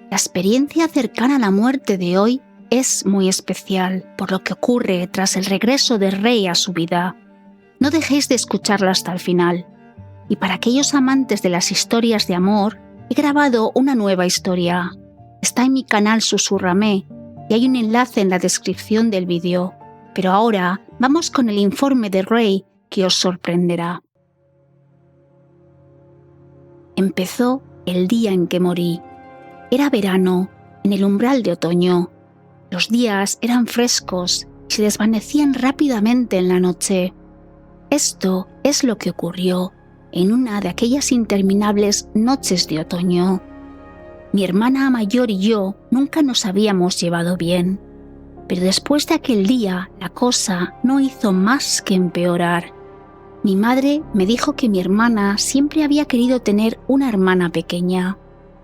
La experiencia cercana a la muerte de hoy es muy especial por lo que ocurre tras el regreso del rey a su vida. No dejéis de escucharla hasta el final. Y para aquellos amantes de las historias de amor, he grabado una nueva historia. Está en mi canal Susúrrame y hay un enlace en la descripción del vídeo. Pero ahora vamos con el informe de Ray que os sorprenderá. Empezó el día en que morí. Era verano, en el umbral de otoño. Los días eran frescos y se desvanecían rápidamente en la noche. Esto es lo que ocurrió en una de aquellas interminables noches de otoño. Mi hermana mayor y yo nunca nos habíamos llevado bien, pero después de aquel día la cosa no hizo más que empeorar. Mi madre me dijo que mi hermana siempre había querido tener una hermana pequeña,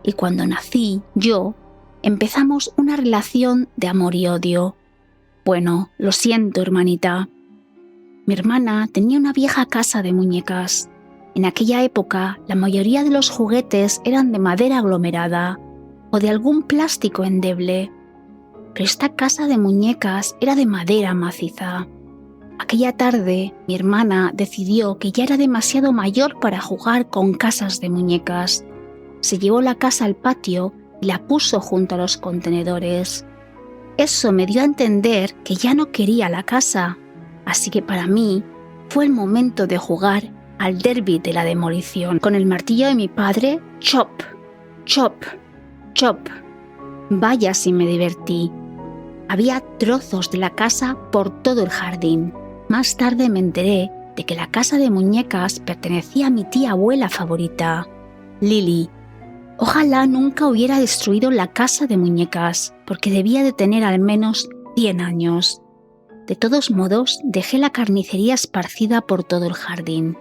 y cuando nací yo, empezamos una relación de amor y odio. Bueno, lo siento, hermanita. Mi hermana tenía una vieja casa de muñecas. En aquella época, la mayoría de los juguetes eran de madera aglomerada o de algún plástico endeble, pero esta casa de muñecas era de madera maciza. Aquella tarde, mi hermana decidió que ya era demasiado mayor para jugar con casas de muñecas. Se llevó la casa al patio y la puso junto a los contenedores. Eso me dio a entender que ya no quería la casa, así que para mí fue el momento de jugar al derbi de la demolición. Con el martillo de mi padre, chop, chop, chop. Vaya si me divertí. Había trozos de la casa por todo el jardín. Más tarde me enteré de que la casa de muñecas pertenecía a mi tía abuela favorita, Lily. Ojalá nunca hubiera destruido la casa de muñecas, porque debía de tener al menos 100 años. De todos modos, dejé la carnicería esparcida por todo el jardín.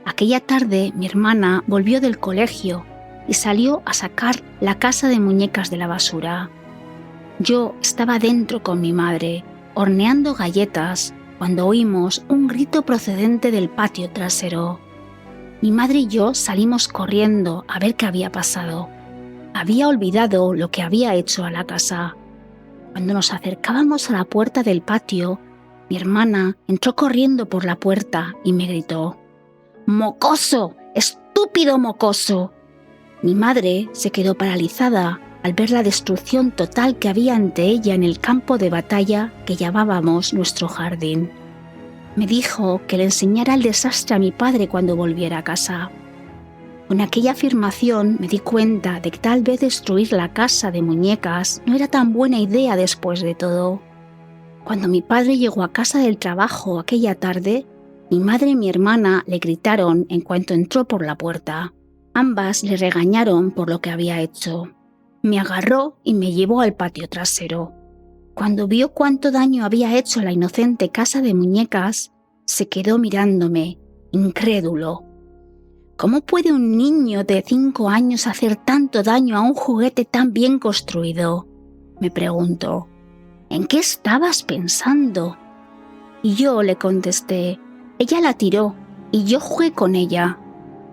Aquella tarde mi hermana volvió del colegio y salió a sacar la casa de muñecas de la basura. Yo estaba dentro con mi madre, horneando galletas, cuando oímos un grito procedente del patio trasero. Mi madre y yo salimos corriendo a ver qué había pasado. Había olvidado lo que había hecho a la casa. Cuando nos acercábamos a la puerta del patio, mi hermana entró corriendo por la puerta y me gritó: ¡Mocoso! ¡Estúpido mocoso! Mi madre se quedó paralizada al ver la destrucción total que había ante ella en el campo de batalla que llamábamos nuestro jardín. Me dijo que le enseñara el desastre a mi padre cuando volviera a casa. Con aquella afirmación me di cuenta de que tal vez destruir la casa de muñecas no era tan buena idea después de todo. Cuando mi padre llegó a casa del trabajo aquella tarde, mi madre y mi hermana le gritaron en cuanto entró por la puerta. Ambas le regañaron por lo que había hecho. Me agarró y me llevó al patio trasero. Cuando vio cuánto daño había hecho a la inocente casa de muñecas, se quedó mirándome, incrédulo. ¿Cómo puede un niño de 5 años hacer tanto daño a un juguete tan bien construido?, me preguntó. ¿En qué estabas pensando? Y yo le contesté: ella la tiró y yo jugué con ella.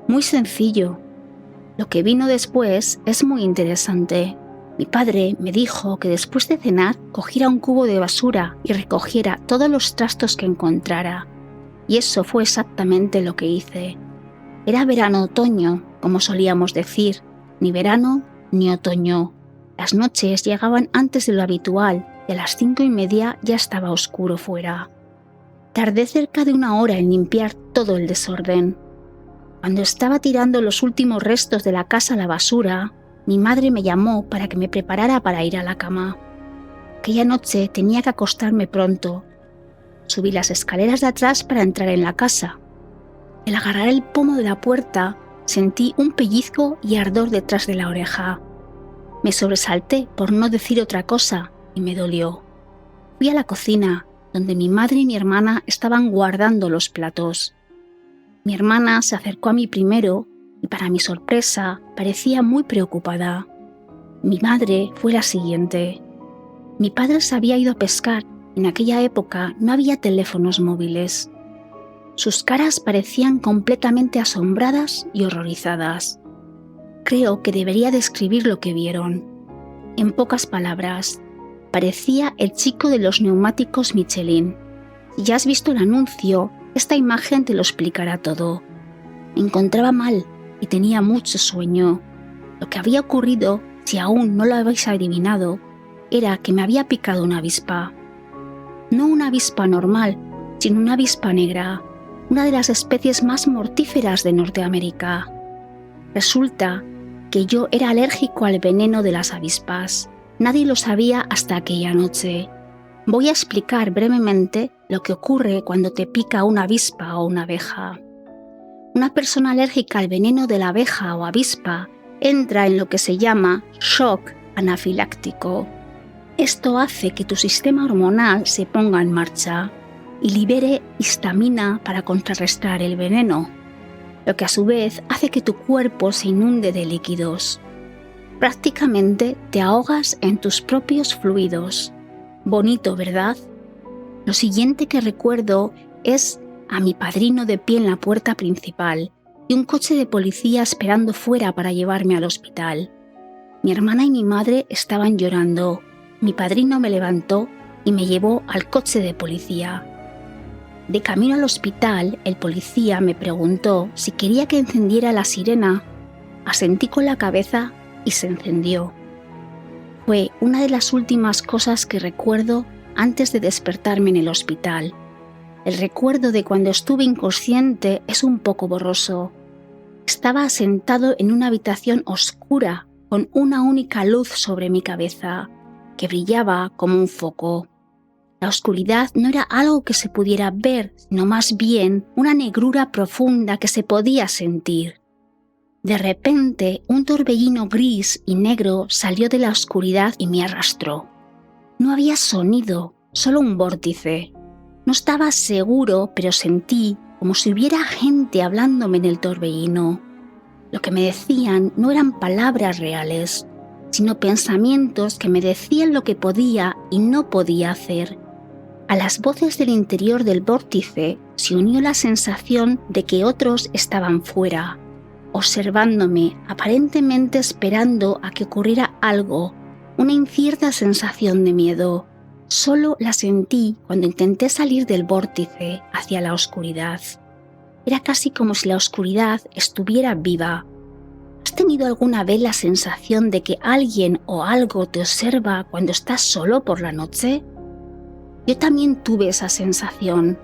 Muy sencillo. Lo que vino después es muy interesante. Mi padre me dijo que después de cenar cogiera un cubo de basura y recogiera todos los trastos que encontrara. Y eso fue exactamente lo que hice. Era verano-otoño, como solíamos decir, ni verano ni otoño. Las noches llegaban antes de lo habitual y a las 5:30 ya estaba oscuro fuera. Tardé cerca de 1 hora en limpiar todo el desorden. Cuando estaba tirando los últimos restos de la casa a la basura, mi madre me llamó para que me preparara para ir a la cama. Aquella noche tenía que acostarme pronto. Subí las escaleras de atrás para entrar en la casa. Al agarrar el pomo de la puerta, sentí un pellizco y ardor detrás de la oreja. Me sobresalté por no decir otra cosa y me dolió. Fui a la cocina, donde mi madre y mi hermana estaban guardando los platos. Mi hermana se acercó a mí primero y, para mi sorpresa, parecía muy preocupada. Mi madre fue la siguiente. Mi padre se había ido a pescar. En aquella época no había teléfonos móviles. Sus caras parecían completamente asombradas y horrorizadas. Creo que debería describir lo que vieron. En pocas palabras, parecía el chico de los neumáticos Michelin. Si ya has visto el anuncio, esta imagen te lo explicará todo. Me encontraba mal y tenía mucho sueño. Lo que había ocurrido, si aún no lo habéis adivinado, era que me había picado una avispa. No una avispa normal, sino una avispa negra, una de las especies más mortíferas de Norteamérica. Resulta que yo era alérgico al veneno de las avispas. Nadie lo sabía hasta aquella noche. Voy a explicar brevemente lo que ocurre cuando te pica una avispa o una abeja. Una persona alérgica al veneno de la abeja o avispa entra en lo que se llama shock anafiláctico. Esto hace que tu sistema hormonal se ponga en marcha y libere histamina para contrarrestar el veneno, lo que a su vez hace que tu cuerpo se inunde de líquidos. Prácticamente te ahogas en tus propios fluidos. Bonito, ¿verdad? Lo siguiente que recuerdo es a mi padrino de pie en la puerta principal y un coche de policía esperando fuera para llevarme al hospital. Mi hermana y mi madre estaban llorando. Mi padrino me levantó y me llevó al coche de policía. De camino al hospital, el policía me preguntó si quería que encendiera la sirena. Asentí con la cabeza y se encendió. Fue una de las últimas cosas que recuerdo antes de despertarme en el hospital. El recuerdo de cuando estuve inconsciente es un poco borroso. Estaba sentado en una habitación oscura con una única luz sobre mi cabeza, que brillaba como un foco. La oscuridad no era algo que se pudiera ver, sino más bien una negrura profunda que se podía sentir. De repente, un torbellino gris y negro salió de la oscuridad y me arrastró. No había sonido, solo un vórtice. No estaba seguro, pero sentí como si hubiera gente hablándome en el torbellino. Lo que me decían no eran palabras reales, sino pensamientos que me decían lo que podía y no podía hacer. A las voces del interior del vórtice se unió la sensación de que otros estaban fuera, observándome, aparentemente esperando a que ocurriera algo, una incierta sensación de miedo. Solo la sentí cuando intenté salir del vórtice hacia la oscuridad. Era casi como si la oscuridad estuviera viva. ¿Has tenido alguna vez la sensación de que alguien o algo te observa cuando estás solo por la noche? Yo también tuve esa sensación.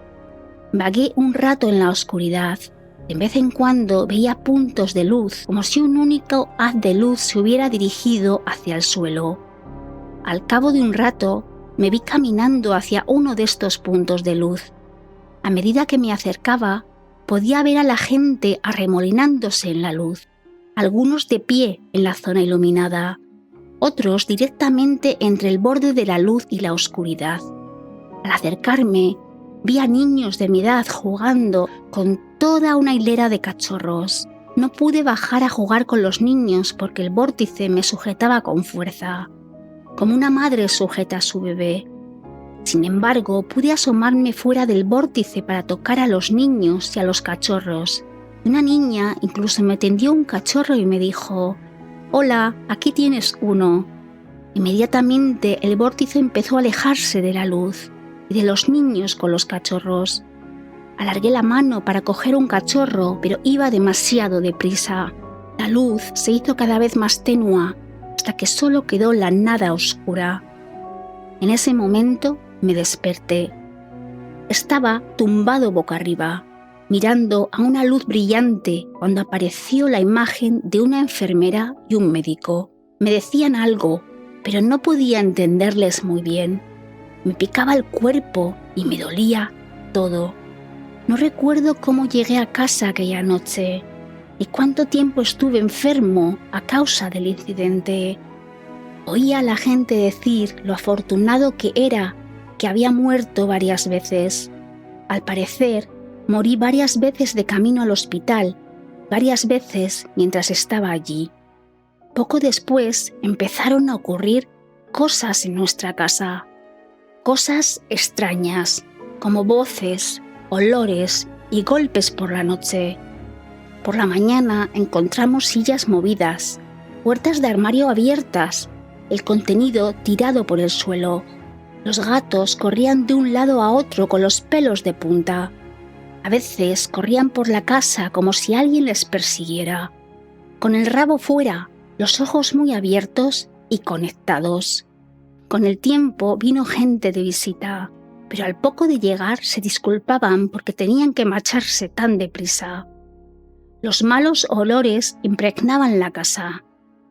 Vagué un rato en la oscuridad. De vez en cuando veía puntos de luz, como si un único haz de luz se hubiera dirigido hacia el suelo. Al cabo de un rato, me vi caminando hacia uno de estos puntos de luz. A medida que me acercaba, podía ver a la gente arremolinándose en la luz, algunos de pie en la zona iluminada, otros directamente entre el borde de la luz y la oscuridad. Al acercarme, vi a niños de mi edad jugando con toda una hilera de cachorros. No pude bajar a jugar con los niños porque el vórtice me sujetaba con fuerza, como una madre sujeta a su bebé. Sin embargo, pude asomarme fuera del vórtice para tocar a los niños y a los cachorros. Una niña incluso me tendió un cachorro y me dijo: «Hola, aquí tienes uno». Inmediatamente el vórtice empezó a alejarse de la luz y de los niños con los cachorros. Alargué la mano para coger un cachorro, pero iba demasiado deprisa. La luz se hizo cada vez más tenua hasta que solo quedó la nada oscura. En ese momento me desperté. Estaba tumbado boca arriba, mirando a una luz brillante cuando apareció la imagen de una enfermera y un médico. Me decían algo, pero no podía entenderles muy bien. Me picaba el cuerpo y me dolía todo. No recuerdo cómo llegué a casa aquella noche y cuánto tiempo estuve enfermo a causa del incidente. Oía a la gente decir lo afortunado que era, que había muerto varias veces. Al parecer, morí varias veces de camino al hospital, varias veces mientras estaba allí. Poco después empezaron a ocurrir cosas en nuestra casa. Cosas extrañas, como voces, olores y golpes por la noche. Por la mañana encontramos sillas movidas, puertas de armario abiertas el contenido tirado por el suelo. Los gatos corrían de un lado a otro con los pelos de punta. A veces corrían por la casa como si alguien les persiguiera, con el rabo fuera, los ojos muy abiertos y conectados. Con el tiempo vino gente de visita, pero al poco de llegar se disculpaban porque tenían que marcharse tan deprisa. Los malos olores impregnaban la casa,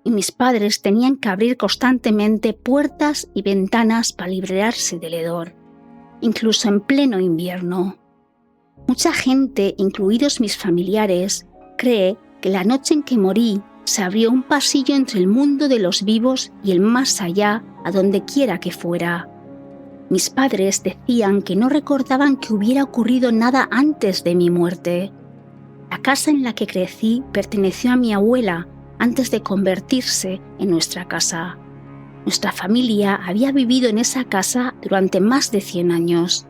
y mis padres tenían que abrir constantemente puertas y ventanas para librarse del hedor, incluso en pleno invierno. Mucha gente, incluidos mis familiares, cree que la noche en que morí se abrió un pasillo entre el mundo de los vivos y el más allá, a donde quiera que fuera. Mis padres decían que no recordaban que hubiera ocurrido nada antes de mi muerte. La casa en la que crecí perteneció a mi abuela antes de convertirse en nuestra casa. Nuestra familia había vivido en esa casa durante más de 100 años.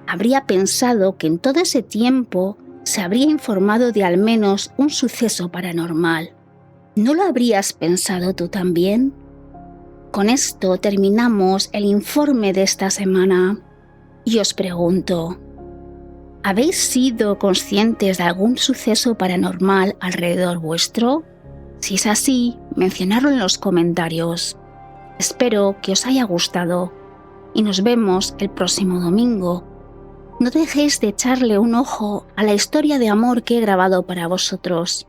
Habría pensado que en todo ese tiempo se habría informado de al menos un suceso paranormal. ¿No lo habrías pensado tú también? Con esto terminamos el informe de esta semana. Y os pregunto, ¿habéis sido conscientes de algún suceso paranormal alrededor vuestro? Si es así, mencionadlo en los comentarios. Espero que os haya gustado y nos vemos el próximo domingo. No dejéis de echarle un ojo a la historia de amor que he grabado para vosotros.